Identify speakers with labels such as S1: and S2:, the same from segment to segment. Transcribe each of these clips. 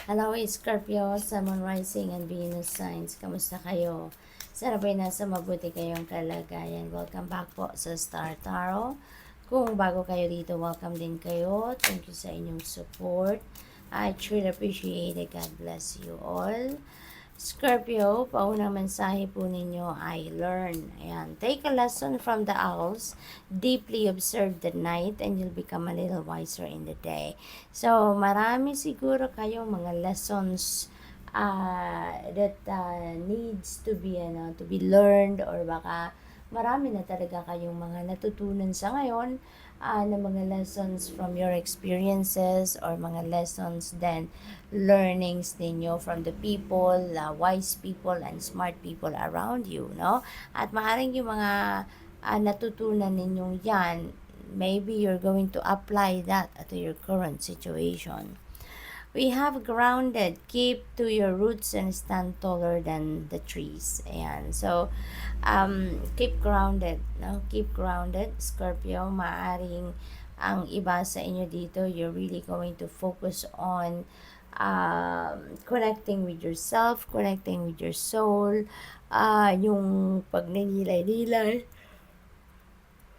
S1: Hello, Scorpio, Sun, Moon, Rising, and Venus signs. Kamusta kayo? Sana ba'y nasa mabuti kayong kalagayan. Welcome back po sa Star Tarot. Kung bago kayo dito, welcome din kayo. Thank you sa inyong support. I truly appreciate it. God bless you all. Scorpio, paunang mensahe po ninyo ay learn. Ayan. Take a lesson from the owls. Deeply observe the night and you'll become a little wiser in the day. So, marami siguro kayong mga lessons that needs to be learned, or baka marami na talaga kayong mga natutunan sa ngayon na mga lessons from your experiences, or mga lessons then learnings ninyo from the people, wise people and smart people around you, no? At maaaring yung mga natutunan ninyong yan, maybe you're going to apply that to your current situation. We have grounded. Keep to your roots and stand taller than the trees. Ayan. So, keep grounded. No? Keep grounded. Scorpio, maaring ang iba sa inyo dito, you're really going to focus on connecting with yourself, connecting with your soul, yung pagninilay-nilay,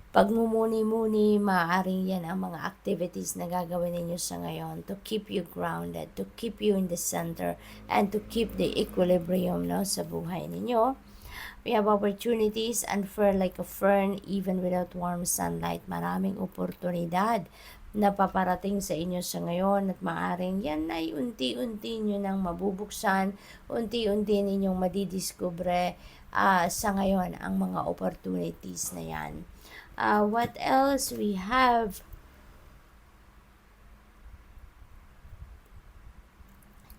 S1: pagmumuni-muni, maaaring yan ang mga activities na gagawin ninyo sa ngayon to keep you grounded, to keep you in the center, and to keep the equilibrium, no, sa buhay ninyo. We have opportunities, unfurl like a fern even without warm sunlight. Maraming oportunidad na paparating sa inyo sa ngayon, at maaaring yan ay unti-unti nyo nang mabubuksan, unti-unti ninyong madidiscover sa ngayon ang mga opportunities na yan. What else we have?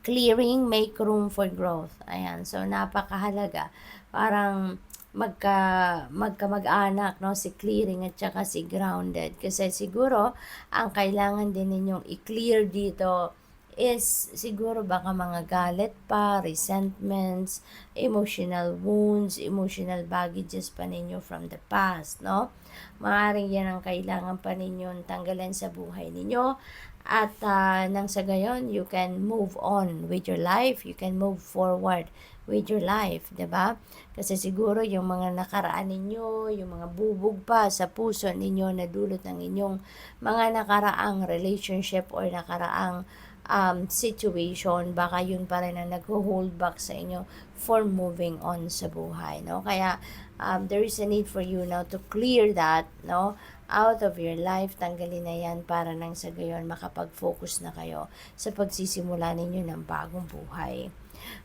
S1: Clearing, make room for growth. Ayan, so napakahalaga. Parang mag-anak, no, si clearing at saka si grounded. Kasi siguro, ang kailangan din ninyong i-clear dito is siguro baka mga galit pa, resentments, emotional wounds, emotional baggages pa ninyo from the past, no? Maaaring yan ang kailangan pa ninyong tanggalan sa buhay ninyo. At nang sa gayon, you can move on with your life, you can move forward with your life, 'di ba? Kasi siguro yung mga nakaraan ninyo, yung mga bubog pa sa puso ninyo na dulot ng inyong mga nakaraang relationship or nakaraang situation, baka yun pa rin ang nag-hold back sa inyo for moving on sa buhay, no? Kaya there is a need for you now to clear that, no, out of your life. Tanggalin na yan para nang sa gayon makapag-focus na kayo sa pagsisimula ninyo ng bagong buhay.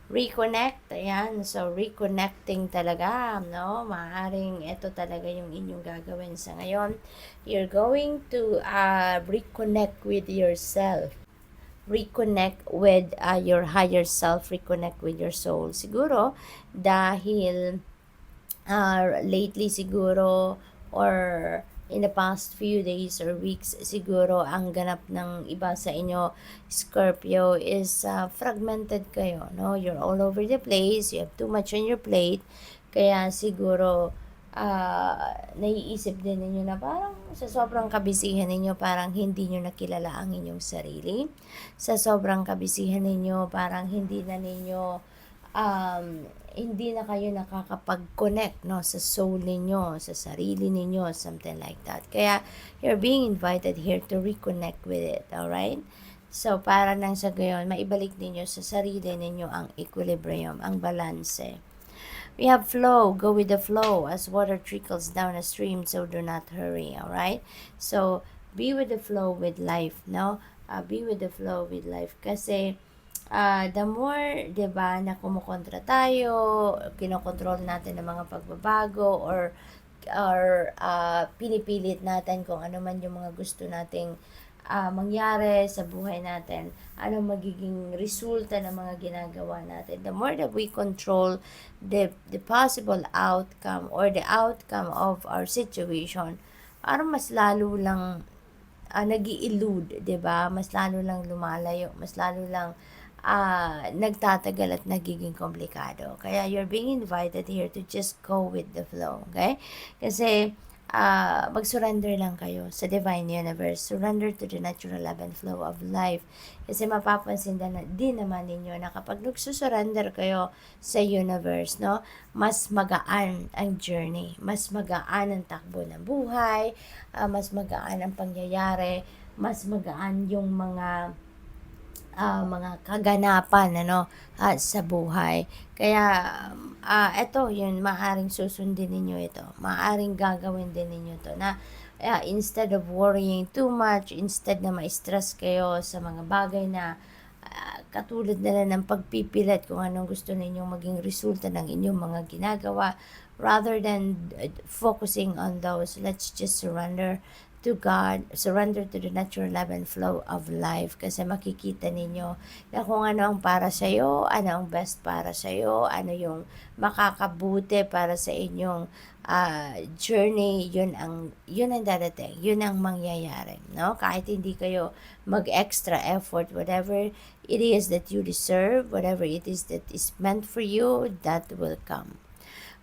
S1: Reconnect, ayan, so reconnecting talaga, no, maaaring ito talaga yung inyong gagawin sa ngayon. You're going to reconnect with yourself, reconnect with your higher self, reconnect with your soul. Siguro dahil lately siguro, or in the past few days or weeks, siguro ang ganap ng iba sa inyo, Scorpio, is fragmented kayo, no? You're all over the place, you have too much on your plate, kaya siguro naiisip din ninyo na parang sa sobrang kabisihan ninyo, parang hindi nyo nakilala ang inyong sarili. Sa sobrang kabisihan ninyo, parang hindi na kayo nakakapag-connect, no, sa soul ninyo, sa sarili ninyo, something like that. Kaya you're being invited here to reconnect with it, alright? So, para nang sa gayon, maibalik ninyo sa sarili ninyo ang equilibrium, ang balanse. We have flow. Go with the flow as water trickles down a stream, so do not hurry, alright? So, be with the flow with life, no? Be with the flow with life. Kasi, the more, 'di ba, na kumukontra tayo, kinokontrol natin ang mga pagbabago, or pinipilit natin kung ano man yung mga gusto nating mangyari sa buhay natin, ano magiging resulta ng mga ginagawa natin. The more that we control the possible outcome or the outcome of our situation, parang mas lalo lang nag-i-elude, 'di ba? Mas lalo lang lumalayo, mas lalo lang nagtatagal at nagiging komplikado. Kaya you're being invited here to just go with the flow, okay? Kasi mag-surrender lang kayo sa Divine Universe. Surrender to the natural ebb and flow of life. Kasi mapapansin din naman ninyo na kapag nagsusurrender kayo sa universe, no, mas magaan ang journey, mas magaan ang takbo ng buhay, mas magaan ang pangyayari, mas magaan yung mga kaganapan sa buhay. Kaya eto yun, maaring susundin ninyo ito. Maaring gagawin din ninyo to na instead of worrying too much, instead na ma-stress kayo sa mga bagay na katulad na lang ng pagpipilit kung anong gusto ninyong maging resulta ng inyong mga ginagawa, rather than focusing on those, let's just surrender to God, surrender to the natural ebb and flow of life, kasi makikita ninyo na kung ano ang para sa iyo, ano ang best para sa iyo, ano yung makakabuti para sa inyong journey, yun ang darating, yun ang mangyayari, no? Kahit hindi kayo mag-extra effort, whatever it is that you deserve, whatever it is that is meant for you, that will come.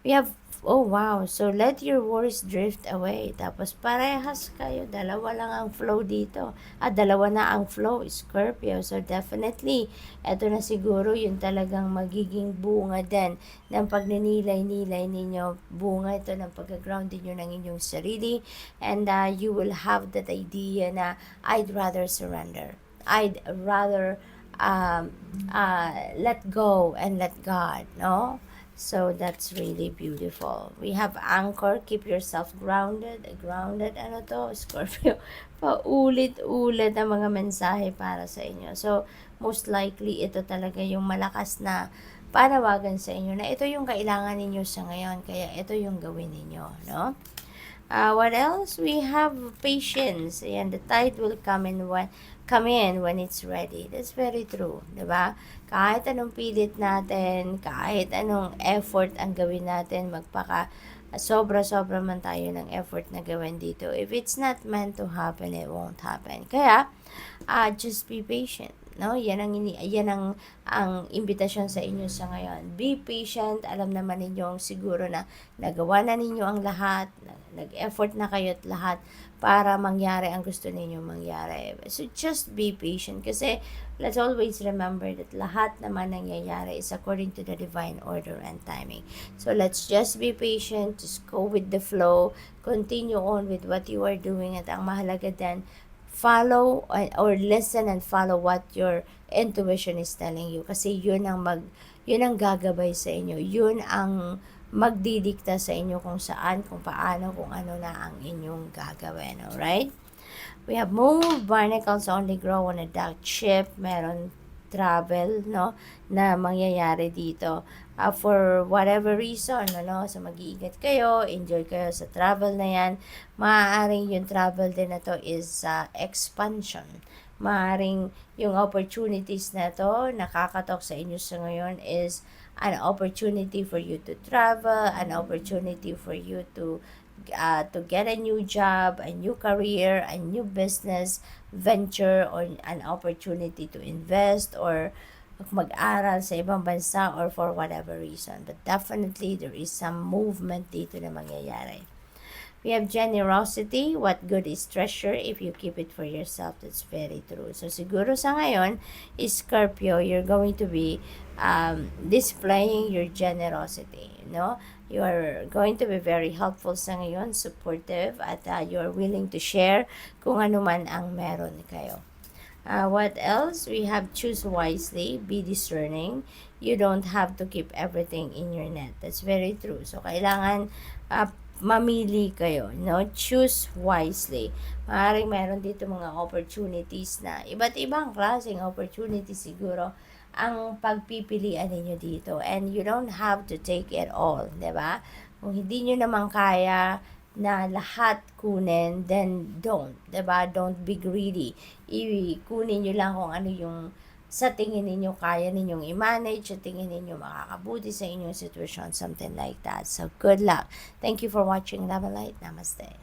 S1: We have, oh wow, so let your worries drift away. Tapos parehas kayo, dalawa lang ang flow dito. Dalawa na ang flow, Scorpio. So definitely, eto na siguro yung talagang magiging bunga din ng pagninilay-nilay ninyo. Bunga ito ng pag-ground ninyo ng inyong sarili. And you will have that idea na I'd rather surrender. I'd rather let go and let God, no? So that's really beautiful. We have anchor, keep yourself grounded. Grounded, ano to, Scorpio? Paulit-ulit ang mga mensahe para sa inyo. So most likely, ito talaga yung malakas na panawagan sa inyo na ito yung kailangan ninyo sa ngayon. Kaya ito yung gawin ninyo, no? What else? We have patience. And the tide will come in when it's ready. That's very true, diba? Kahit anong pilit natin, kahit anong effort ang gawin natin, sobra-sobra man tayo ng effort na gawin dito. If it's not meant to happen, it won't happen. Kaya, just be patient. No, yan ang imbitasyon sa inyo sa ngayon. Be patient. Alam naman ninyo siguro na nagawa na ninyo ang lahat, nag-effort na kayo at lahat para mangyari ang gusto ninyo mangyari. So just be patient, kasi let's always remember that lahat naman nangyayari is according to the divine order and timing. So let's just be patient, just go with the flow, continue on with what you are doing, at ang mahalaga din, follow or listen and follow what your intuition is telling you, kasi yun ang gagabay sa inyo, yun ang magdidikta sa inyo kung saan, kung paano, kung ano na ang inyong gagawin. Alright? We have move, barnacles only grow on a dark ship. Meron travel, no, na mangyayari dito. For whatever reason, so mag-iingat kayo, enjoy kayo sa travel na yan. Maaaring yung travel din na to is expansion. Maaaring yung opportunities na to nakakatok sa inyo sa ngayon is an opportunity for you to travel, an opportunity for you to get a new job, a new career, a new business venture, or an opportunity to invest or mag-aral sa ibang bansa, or for whatever reason. But definitely, there is some movement dito na mangyayari. We have generosity. What good is treasure if you keep it for yourself? That's very true. So siguro sa ngayon, Scorpio, you're going to be displaying your generosity, You are going to be very helpful sa ngayon, supportive, at you are willing to share kung ano man ang meron kayo. What else? We have choose wisely, be discerning. You don't have to keep everything in your net. That's very true. So kailangan mamili kayo, choose wisely. Maaaring meron dito mga opportunities na iba't ibang klaseng opportunities siguro ang pagpipilian ninyo dito, and you don't have to take it all, diba? Kung hindi nyo naman kaya na lahat kunin, then don't, diba? Don't be greedy. Kunin nyo lang kung ano yung sa tingin ninyo kaya ninyong i-manage, sa tingin ninyo makakabuti sa inyong sitwasyon, something like that. So good luck. Thank you for watching. Love and light. Namaste.